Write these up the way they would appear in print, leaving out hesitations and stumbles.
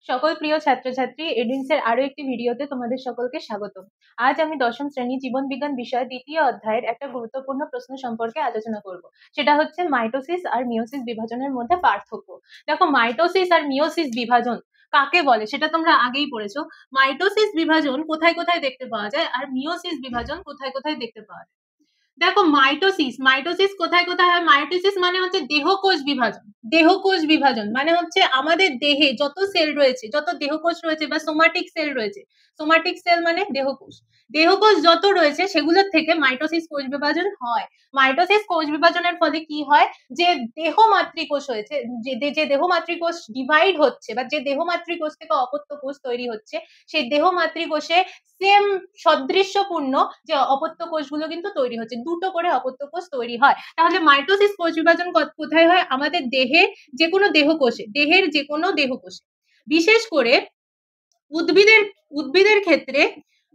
সকল প্রিয় ছাত্রছাত্রী, এডুইংস এর আরো একটি ভিডিওতে তোমাদের সকলকে স্বাগত। আজ আমি দশম শ্রেণী জীবন বিজ্ঞান বিষয় দ্বিতীয় অধ্যায়ের একটা গুরুত্বপূর্ণ প্রশ্ন সম্পর্কে আলোচনা করব। সেটা হচ্ছে মাইটোসিস আর মিওসিস বিভাজনের মধ্যে পার্থক্য। দেখো, মাইটোসিস আর মিওসিস বিভাজন কাকে বলে সেটা তোমরা আগেই পড়েছো। মাইটোসিস বিভাজন কোথায় কোথায় দেখতে পাওয়া যায় আর মিওসিস বিভাজন কোথায় কোথায় দেখতে পাওয়া যায়। দেখো, মাইটোসিস মাইটোসিস কোথায় কোথায় হয়? মাইটোসিস মানে হচ্ছে দেহকোষ বিভাজন। দেহকোষ বিভাজন মানে হচ্ছে আমাদের দেহে যত সেল রয়েছে, যত দেহকোষ রয়েছে বা সোমাটিক সেল রয়েছে, সোমাটিক সেল মানে দেহকোষ, দেহকোষ যত রয়েছে সেগুলোর থেকে মাইটোসিস কোষ বিভাজন হয়। মাইটোসিস কোষ বিভাজনের ফলে কি হয়, যে দেহ মাতৃকোষ হয়েছে, যে দেহ মাতৃকোষ ডিভাইড হচ্ছে বা যে দেহ মাতৃকোষ থেকে অপত্য কোষ তৈরি হচ্ছে, সেই দেহ মাতৃকোষে সেম সদৃশ্যপূর্ণ যে অপত্য কোষগুলো কিন্তু তৈরি হচ্ছে, দুটো করে অপত্য কোষ তৈরি হয়। তাহলে মাইটোসিস কোষ বিভাজন কোথায় হয়? আমাদের দেহে যে কোনো দেহকোষে, দেহের যে কোনো দেহকোষে। বিশেষ করে উদ্ভিদের উদ্ভিদের ক্ষেত্রে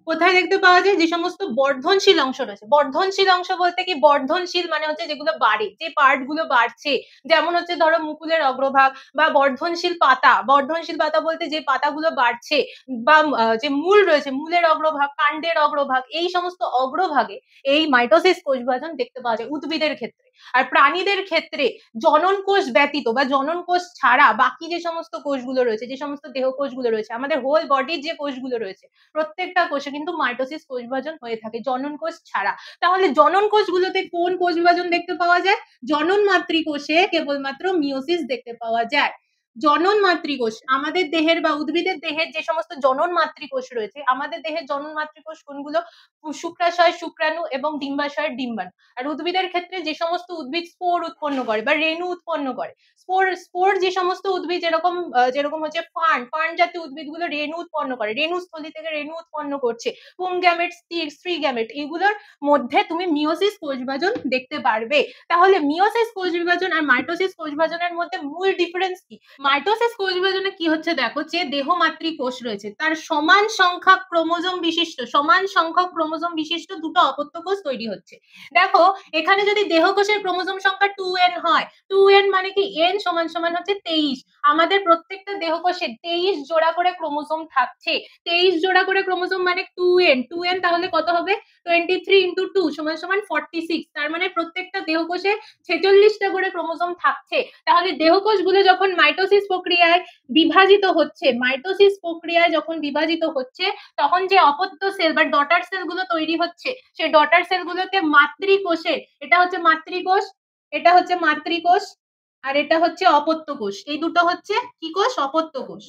কোথায় দেখতে পাওয়া যায়? যে সমস্ত বর্ধনশীল অংশ রয়েছে। বর্ধনশীল অংশ বলতে কি? বর্ধনশীল মানে হচ্ছে যেগুলো বাড়ে, যে পার্ট গুলো বাড়ছে, যেমন হচ্ছে ধরো মুকুলের অগ্রভাগ, বা বর্ধনশীল পাতা। বর্ধনশীল পাতা বলতে যে পাতাগুলো বাড়ছে, বা যে মূল রয়েছে, মূলের অগ্রভাগ, কাণ্ডের অগ্রভাগ, এই সমস্ত অগ্রভাগে এই মাইটোসিস কোষ বিভাজন দেখতে পাওয়া যায় উদ্ভিদের ক্ষেত্রে। আর প্রাণীদের ক্ষেত্রে জনন কোষ ব্যতীত বা জনন কোষ ছাড়া বাকি যে সমস্ত কোষগুলো রয়েছে, যে সমস্ত দেহ কোষগুলো রয়েছে, আমাদের হোল বডির যে কোষগুলো রয়েছে, প্রত্যেকটা কোষে কিন্তু মাইটোসিস কোষ বিভাজন হয়ে থাকে জনন কোষ ছাড়া। তাহলে জনন কোষগুলোতে কোন কোষ বিভাজন দেখতে পাওয়া যায়? জনন মাতৃকোষে কেবলমাত্র মিওসিস দেখতে পাওয়া যায়। জনন মাতৃকোষ, আমাদের দেহের বা উদ্ভিদের দেহের যে সমস্ত জনন মাতৃকোষ রয়েছে, আমাদের দেহের জনন মাতৃকোষ কোনগুলো? শুক্রাশয় শুক্রাণু এবং ডিম্বাশয়ের ডিম্বাণু। আর উদ্ভিদের ক্ষেত্রে যে সমস্ত উদ্ভিদ স্পোর উৎপন্ন করে বা রেণু উৎপন্ন করে, স্পোর যে সমস্ত উদ্ভিদ, যেরকম যেরকম হচ্ছে ফার্ন জাতীয় উদ্ভিদগুলো রেণু উৎপন্ন করে, রেণুস্থলী থেকে রেণু উৎপন্ন করছে, পুং গ্যামেট, স্ত্রী গ্যামেট, এগুলোর মধ্যে তুমি মিওসিস কোষ বিভাজন দেখতে পারবে। তাহলে মিওসিস কোষ বিভাজন আর মাইটোসিস কোষ বিভাজনের মধ্যে মূল ডিফারেন্স কি? মাইটোসিস কোষ বিভাজনে কি হচ্ছে দেখো, যে দেহ মাতৃকোষ রয়েছে তার সমান সংখ্যক ক্রোমোজোম বিশিষ্ট দুটো অপত্য কোষ তৈরি হচ্ছে। দেখো, এখানে যদি দেহকোষের ক্রোমোজোম সংখ্যা 2n হয়, 2n মানে কি? n সমান সমান হচ্ছে 23। আমাদের প্রত্যেকটা দেহকোষে 23 জোড়া করে ক্রোমোজোম থাকছে। 23 জোড়া করে ক্রোমোজোম মানে 2n, তাহলে কত হবে? 23 ইন্টু 2 সমান সমান 46। তার মানে প্রত্যেকটা দেহকোষে 46টা করে ক্রোমোজোম থাকছে। তাহলে দেহকোষগুলো যখন মাইটোসিস প্রক্রিয়ায় বিভাজিত হচ্ছে, তখন যে অপত্য সেল বা ডটার সেল গুলো তৈরি হচ্ছে, সেই ডটার সেল গুলোকে মাতৃকোষের, এটা হচ্ছে মাতৃকোষ, এটা হচ্ছে মাতৃকোষ, আর এটা হচ্ছে অপত্য কোষ। এই দুটো হচ্ছে কি কোষ? অপত্য কোষ।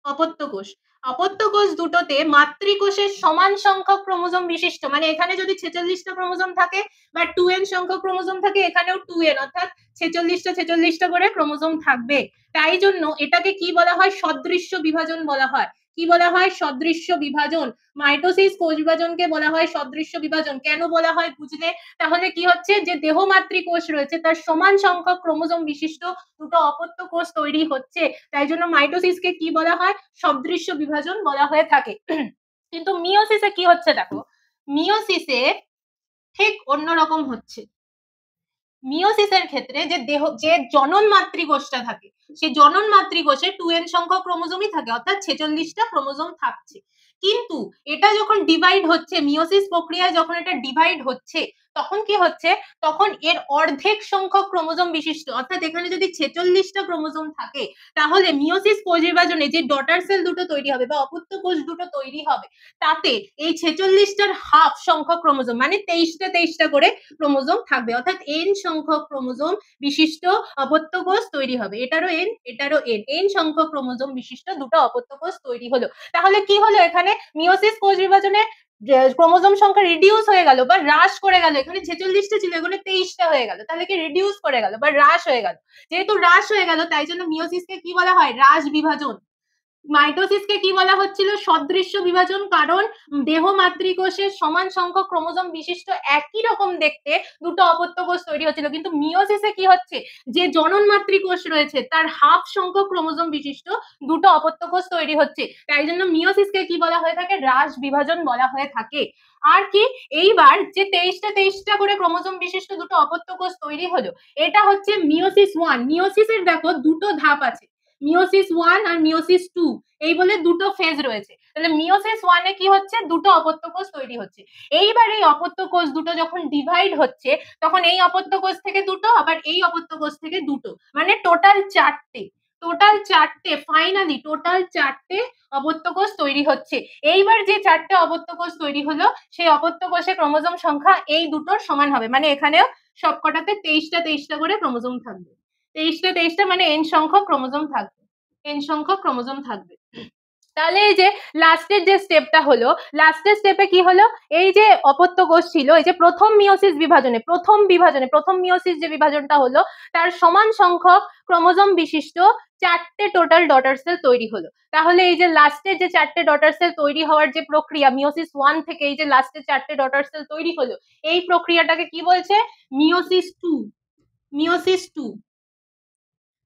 অপত্য কোষ, অপত্য কোষ দুটোতে মাতৃকোষের সমান সংখ্যক ক্রোমোজোম বিশিষ্ট, মানে এখানে যদি 46টা ক্রোমোজোম থাকে বা 2n সংখ্যক ক্রোমোজোম থাকে, এখানেও 2n, অর্থাৎ 46টা করে ক্রোমোজোম থাকবে। তাই জন্য এটাকে কি বলা হয়? সদৃশ্য বিভাজন বলা হয়। কি বলা হয়? সদৃশ্য বিভাজন। মাইটোসিস কোষ বিভাজনকে বলা হয় সদৃশ্য বিভাজন। কেন বলা হয় বুঝলে? তাহলে কি হচ্ছে, যে দেহ মাতৃকোষ রয়েছে তার সমান সংখ্যক ক্রোমোজোম বিশিষ্ট দুটো অপত্য কোষ তৈরি হচ্ছে, তাই জন্য মাইটোসিসকে কি বলা হয়? সদৃশ্য বিভাজন বলা হয়ে থাকে। কিন্তু মিওসিসে কি হচ্ছে দেখো, মিওসিসে ঠিক অন্যরকম হচ্ছে। মিওসিসের ক্ষেত্রে যে জনন মাতৃকোষটা থাকে, সেই জনন মাতৃকোষে 2n সংখ্যক ক্রোমোজোমই থাকে, অর্থাৎ 46টা ক্রোমোজোম থাকছে। কিন্তু এটা যখন ডিভাইড হচ্ছে, মিওসিস প্রক্রিয়ায় যখন এটা ডিভাইড হচ্ছে, তখন কি হচ্ছে? তখন এর অর্ধেক সংখ্যক ক্রোমোজোম বিশিষ্ট, অর্থাৎ এখানে যদি 46টা ক্রোমোজোম থাকে, তাহলে মিওসিস কোষ বিভাজনে যে ডটার সেল দুটো তৈরি হবে বা অপত্য কোষ দুটো তৈরি হবে, তাতে এই 46টার হাফ সংখ্যক ক্রোমোজোম, মানে 23টা করে ক্রোমোজোম থাকবে, অর্থাৎ n সংখ্যক ক্রোমোজোম বিশিষ্ট অপত্য কোষ তৈরি হবে। এটারও n সংখ্যক ক্রোমোজোম বিশিষ্ট দুটো অপত্য কোষ তৈরি হলো। তাহলে কি হলো? এখানে মিওসিস কোষ বিভাজনে ক্রোমোজোম সংখ্যা রিডিউস হয়ে গেল বা হ্রাস করে গেল। এখানে 46টা ছিল, এখানে 23টা হয়ে গেল। তাহলে কি রিডিউস করে গেল বা হ্রাস হয়ে গেল? যেহেতু হ্রাস হয়ে গেল, তাই জন্য মিওসিসকে কি বলা হয়? হ্রাস বিভাজন। মাইটোসিসকে কি বলা হচ্ছিল? সদৃশ্য বিভাজন। কারণ দেহ মাতৃকোষের সমান সংখ্যক ক্রোমোজোম বিশিষ্ট একই রকম দেখতে দুটো অপত্য কোষ তৈরি হচ্ছিল, কিন্তু মিওসিসে কি হচ্ছে, যে জনন মাতৃকোষ রয়েছে তার হাফ সংখ্যক ক্রোমোজোম বিশিষ্ট দুটো অপত্য কোষ তৈরি হচ্ছে, তাই জন্য মিওসিসকে কি বলা হয়ে থাকে? হ্রাস বিভাজন বলা হয়ে থাকে। আর কি, এইবার যে 23টা করে ক্রোমোজোম বিশিষ্ট দুটো অপত্য কোষ তৈরি হলো, এটা হচ্ছে মিওসিস 1। মিওসিসের দেখো দুটো ধাপ আছে। মিওসিস 1 আর মিওসিস 2 এই বলে দুটো ফেজ রয়েছে। তাহলে মিওসিস 1 এ কি হচ্ছে, দুটো অপত্য কোষ তৈরি হচ্ছে। এইবার এই অপত্য কোষ দুটো যখন ডিভাইড হচ্ছে তখন এই অপত্য কোষ থেকে দুটো, আবার এই অপত্য কোষ থেকে দুটো, মানে টোটাল চারটে ফাইনালি টোটাল চারটে অপত্য কোষ তৈরি হচ্ছে। এইবার যে চারটে অপত্য কোষ তৈরি হলো সেই অপত্য কোষে ক্রোমোজোম সংখ্যা এই দুটোর সমান হবে, মানে এখানেও সবকটাতে 23টা করে ক্রোমোজোম থাকবে। 23টা মানে এন সংখ্যক ক্রোমোজোম থাকবে। তাহলে এই যে লাস্টের যে স্টেপটা হলো, লাস্টের স্টেপে কি হলো, এই যে অপত্য কোষ ছিল, এই যে প্রথম মিওসিস যে বিভাজনটা হলো তার সমান সংখ্যক ক্রোমোজোম বিশিষ্ট চারটে টোটাল ডটার সেল তৈরি হলো। তাহলে এই যে লাস্টের যে চারটে ডটার সেল তৈরি হওয়ার যে প্রক্রিয়া, মিওসিস 1 থেকে এই যে লাস্টের চারটে ডটার সেল তৈরি হলো, এই প্রক্রিয়াটাকে কি বলছে, মিওসিস 2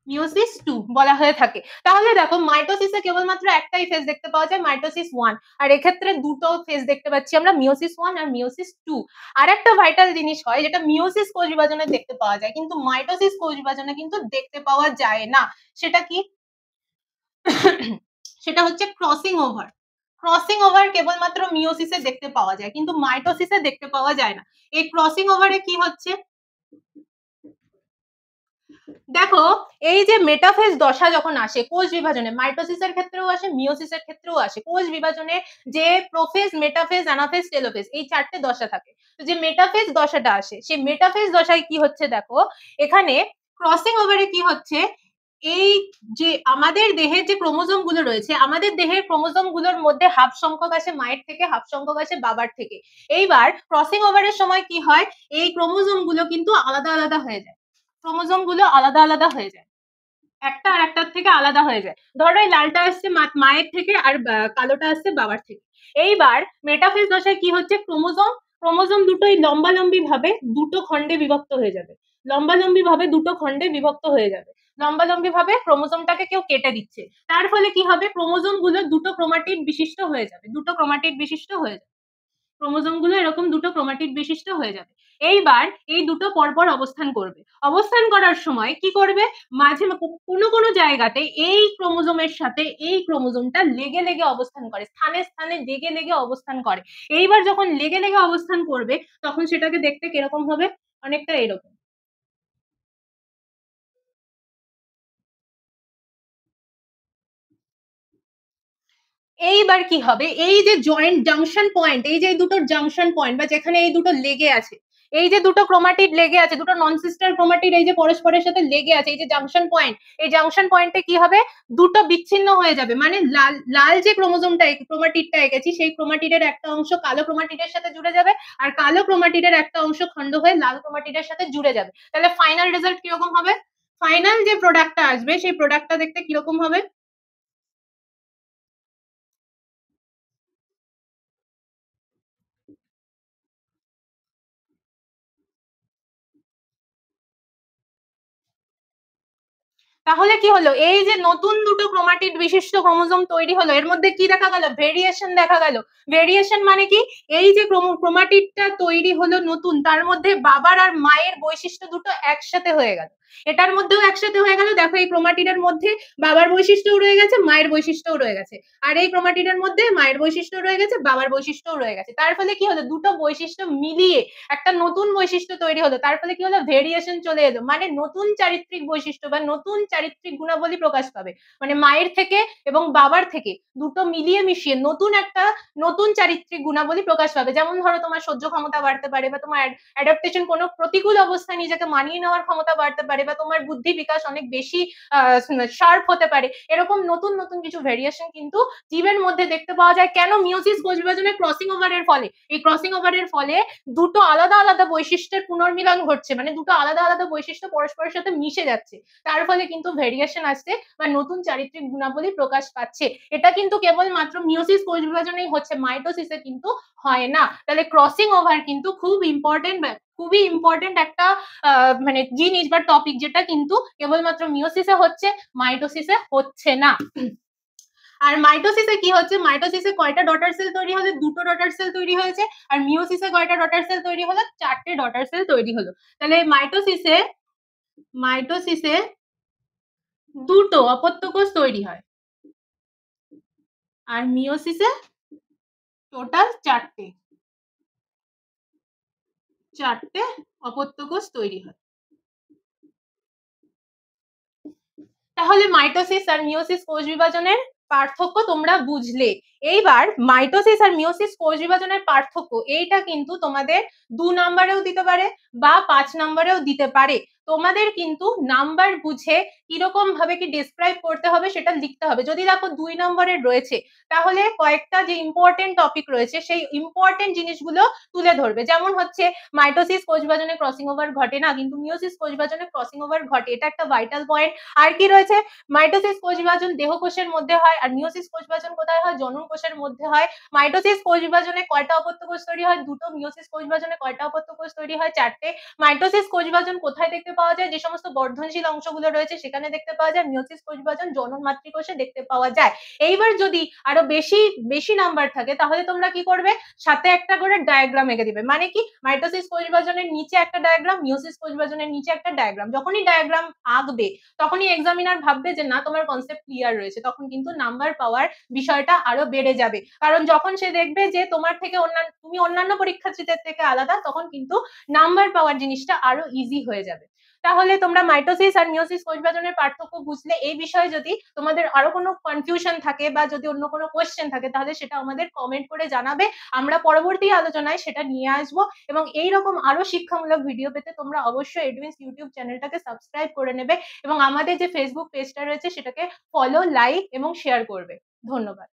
মিওসিস 2 বলা হয়ে থাকে। তাহলে দেখো মাইটোসিসে কেবলমাত্র একটাই ফেজ দেখতে পাওয়া যায়, মাইটোসিস 1, আর এক্ষেত্রে দুটো ফেজ দেখতে পাচ্ছি আমরা, মিওসিস 1 আর মিওসিস 2। আর একটা ভাইটাল জিনিস হয় যেটা মিওসিস কোষ বিভাজনে দেখতে পাওয়া যায় কিন্তু মাইটোসিস কোষ বিভাজনে কিন্তু দেখতে পাওয়া যায় না। সেটা কি? সেটা হচ্ছে ক্রসিং ওভার কেবলমাত্র মিওসিসে দেখতে পাওয়া যায় কিন্তু মাইটোসিসে দেখতে পাওয়া যায় না। এই ক্রসিং ওভারে কি হচ্ছে, দেখো এই যে মেটাফেজ দশা যখন আসে কোষ বিভাজনে, মাইটোসিসের ক্ষেত্রেও আসে মিওসিসের ক্ষেত্রেও আসে, কোষ বিভাজনে যে প্রোফেজ, মেটাফেজ, অ্যানাফেজ, টেলোফেজ এই চারটে দশা থাকে। তো যে মেটাফেজ দশাটা আসে সেই মেটাফেজ দশায় কি হচ্ছে, দেখো এখানে ক্রসিং ওভারে কি হচ্ছে, এই যে আমাদের দেহের যে ক্রোমোজোম গুলো রয়েছে, আমাদের দেহের ক্রোমোজোম গুলোর মধ্যে হাফ সংখ্যক আসে মায়ের থেকে, হাফ সংখ্যক আসে বাবার থেকে। এইবার ক্রসিং ওভারের সময় কি হয়, এই ক্রোমোজোম গুলো কিন্তু আলাদা আলাদা হয়ে যায়, একটা আর একটার থেকে আলাদা হয়ে যায়। ধরো এই লালটা আসছে মায়ের থেকে আর কালোটা আসছে বাবার থেকে। এইবার মেটাফেজ দশায় কি হচ্ছে, ক্রোমোজোম দুটোই লম্বালম্বি ভাবে দুটো খণ্ডে বিভক্ত হয়ে যাবে, লম্বালম্বি ভাবে ক্রোমোজোমটাকে কেউ কেটে দিচ্ছে। তার ফলে কি হবে, ক্রোমোজোম গুলো দুটো ক্রোমাটিড বিশিষ্ট হয়ে যাবে, ক্রোমোজোম গুলো এরকম দুটো ক্রোমাটিড বিশিষ্ট হয়ে যাবে। এইবার এই দুটো পরপর অবস্থান করার সময় কি করবে, মাঝে কোনো কোনো জায়গাতে এই ক্রোমোজোমের সাথে এই ক্রোমোজোমটা লেগে লেগে অবস্থান করে, স্থানে স্থানে লেগে লেগে অবস্থান করে। এইবার যখন লেগে লেগে অবস্থান করবে তখন সেটাকে দেখতে কিরকম হবে, অনেকটা এরকম। এইবার কি হবে, এই যে জয়েন্ট জাংশন পয়েন্ট, এই যে দুটো জাংশন পয়েন্ট বা যেখানে এই দুটো লেগে আছে, এই যে দুটো ক্রোমাটিড লেগে আছে, দুটো নন সিস্টার ক্রোমাটিড এই যে পরস্পরের সাথে লেগে আছে, এই যে জাংশন পয়েন্ট, এই জাংশন পয়েন্টে কি হবে, দুটো বিচ্ছিন্ন হয়ে যাবে, মানে লাল লাল যে ক্রোমোজোমটা ক্রোমাটিডটা এঁকেছি সেই ক্রোমাটিডের একটা অংশ কালো ক্রোমাটিডের সাথে জুড়ে যাবে, আর কালো ক্রোমাটিডের একটা অংশ খণ্ড হয়ে লাল ক্রোমাটিডের সাথে জুড়ে যাবে। তাহলে ফাইনাল রেজাল্ট কিরকম হবে, ফাইনাল যে প্রোডাক্টটা আসবে সেই প্রোডাক্টটা দেখতে কিরকম হবে। তাহলে কি হলো, এই যে নতুন দুটো ক্রোমাটিড বিশিষ্ট ক্রোমোজোম তৈরি হলো এর মধ্যে কি দেখা গেল, ভেরিয়েশন দেখা গেল। ভেরিয়েশন মানে কি, এই যে ক্রোমাটিডটা তৈরি হলো নতুন, তার মধ্যে বাবার আর মায়ের বৈশিষ্ট্য দুটো একসাথে হয়ে গেল, এটার মধ্যেও একসাথে হয়ে গেল। দেখো এই ক্রোমাটিডের মধ্যে বাবার বৈশিষ্ট্যও রয়ে গেছে, মায়ের বৈশিষ্ট্যও রয়ে গেছে, আর এই ক্রোমাটিডের মধ্যে মায়ের বৈশিষ্ট্য রয়ে গেছে, বাবার বৈশিষ্ট্যও রয়ে গেছে। তার ফলে কি হলো, দুটো বৈশিষ্ট্য মিলিয়ে একটা নতুন বৈশিষ্ট্য তৈরি হলো, তার ফলে কি হলো, ভেরিয়েশন চলে এলো, মানে নতুন চারিত্রিক বৈশিষ্ট্য বা নতুন চারিত্রিক গুণাবলী প্রকাশ পাবে। মানে মায়ের থেকে এবং বাবার থেকে দুটো মিলিয়ে মিশিয়ে নতুন চারিত্রিক গুণাবলী প্রকাশ পাবে। যেমন ধরো তোমার সহ্য ক্ষমতা বাড়তে পারে, বা তোমার অ্যাডাপ্টেশন, কোনো প্রতিকূল অবস্থায় নিজেকে মানিয়ে নেওয়ার ক্ষমতা বাড়তে পারে, বা তোমার বুদ্ধি বিকাশ অনেক বেশি শার্প হতে পারে। এরকম নতুন নতুন কিছু ভেরিয়েশন কিন্তু জীবের মধ্যে দেখতে পাওয়া যায়। কেন, মিওসিস কোষ বিভাজনের ক্রসিং ওভারের ফলে, এই ক্রসিং ওভারের ফলে দুটো আলাদা আলাদা বৈশিষ্ট্যের পুনর্মিলন ঘটছে, মানে দুটো আলাদা আলাদা বৈশিষ্ট্য পরস্পরের সাথে মিশে যাচ্ছে, তার ফলে কিন্তু ভেরিয়েশন আসছে বা নতুন চারিত্রিক গুণাবলী প্রকাশ পাচ্ছে। এটা কিন্তু কেবলমাত্র মিওসিস কোষ বিভাজনেই হচ্ছে, মাইটোসিসে কিন্তু হয় না। তাহলে ক্রসিং ওভার কিন্তু খুবই ইম্পর্টেন্ট একটা মানে জিনিস বা টপিক, যেটা কিন্তু কেবলমাত্র মিওসিসে হচ্ছে, মাইটোসিসে হচ্ছে না। আর মাইটোসিসে কি হচ্ছে, মাইটোসিসে কয়টা ডটার সেল তৈরি হলো, দুটো ডটার সেল তৈরি হয়েছে, আর মিওসিসে কয়টা ডটার সেল তৈরি হলো, চারটে ডটার সেল তৈরি হলো। তাহলে মাইটোসিসে দুটো অপত্য কোষ তৈরি হয়, আর মিওসিসে টোটাল চারটে অপত্য কোষ তৈরি হয়। তাহলে মাইটোসিস আর মিওসিস কোষ বিভাজনের পার্থক্য তোমরা বুঝলে। এইবার মাইটোসিস আর মিওসিস কোষ বিভাজনের পার্থক্য এইটা কিন্তু তোমাদের 2 নম্বরেও দিতে পারে বা 5 নম্বরেও দিতে পারে। তোমাদের কিন্তু নাম্বার বুঝে কিরকম ভাবে কি ডিসক্রাইব করতে হবে সেটা লিখতে হবে। যদি দেখো 2 নম্বরের রয়েছে, তাহলে কয়েকটা যে ইম্পর্টেন্ট টপিক রয়েছে সেই ইম্পর্টেন্ট জিনিসগুলো তুলে ধরবে। যেমন হচ্ছে মাইটোসিস কোষ বিভাজনে ক্রসিং ওভার ঘটে না, কিন্তু মিওসিস কোষ বিভাজনে ক্রসিং ওভার ঘটে, এটা একটা ভাইটাল পয়েন্ট। আর কি রয়েছে, মাইটোসিস কোষ বিভাজন দেহকোষের মধ্যে হয়, আর মিওসিস কোষ বিভাজন কোথায় হয়, জনন কোষের মধ্যে হয়। মাইটোসিস কোষ বিভাজনে কয়টা অপত্য কোষ তৈরি হয়, দুটো। মিওসিস কোষ বিভাজনে কয়টা অপত্য কোষ তৈরি হয়, চারটে। মাইটোসিস কোষ বিভাজন কোথায় দেখতে পাওয়া যায়, যে সমস্ত বর্ধনশীল অংশগুলো রয়েছে সেখানে দেখতে পাওয়া যায়। মিওসিস কোষ বিভাজন জনন মাতৃকোষে দেখতে পাওয়া যায়। এইবার যদি আরো বেশি বেশি নাম্বার থাকে, তাহলে তোমরা কি করবে, সাথে একটা করে ডায়াগ্রাম এঁকে দিবে। মানে কি, মাইটোসিস কোষ বিভাজনের নিচে একটা ডায়াগ্রাম, মিওসিস কোষ বিভাজনের নিচে একটা ডায়াগ্রাম। যখনই ডায়াগ্রাম আঁকবে তখনই এক্সামিনার ভাববে যে না, তোমার কনসেপ্ট ক্লিয়ার রয়েছে, তখন কিন্তু নাম্বার পাওয়ার বিষয়টা আরো বেড়ে যাবে। কারণ যখন সে দেখবে যে তোমার থেকে তুমি অন্যান্য পরীক্ষার্থীদের থেকে আলাদা, তখন কিন্তু নাম্বার পাওয়ার জিনিসটা আরো ইজি হয়ে যাবে। তাহলে তোমরা মাইটোসিস আর মিওসিস কোষ বিভাজনের পার্থক্য বুঝলে। এই বিষয়ে যদি তোমাদের আরো কোনো কনফিউশন থাকে বা যদি অন্য কোনো কোয়েশ্চেন থাকে, তাহলে সেটা আমাদের কমেন্ট করে জানাবে। আমরা পরবর্তী আলোচনায় সেটা নিয়ে আসবো। এবং এইরকম আরো শিক্ষামূলক ভিডিও পেতে তোমরা অবশ্যই এডুইন্স ইউটিউব চ্যানেলটাকে সাবস্ক্রাইব করে নেবে এবং আমাদের যে ফেসবুক পেজটা রয়েছে সেটাকে ফলো, লাইক এবং শেয়ার করবে। ধন্যবাদ।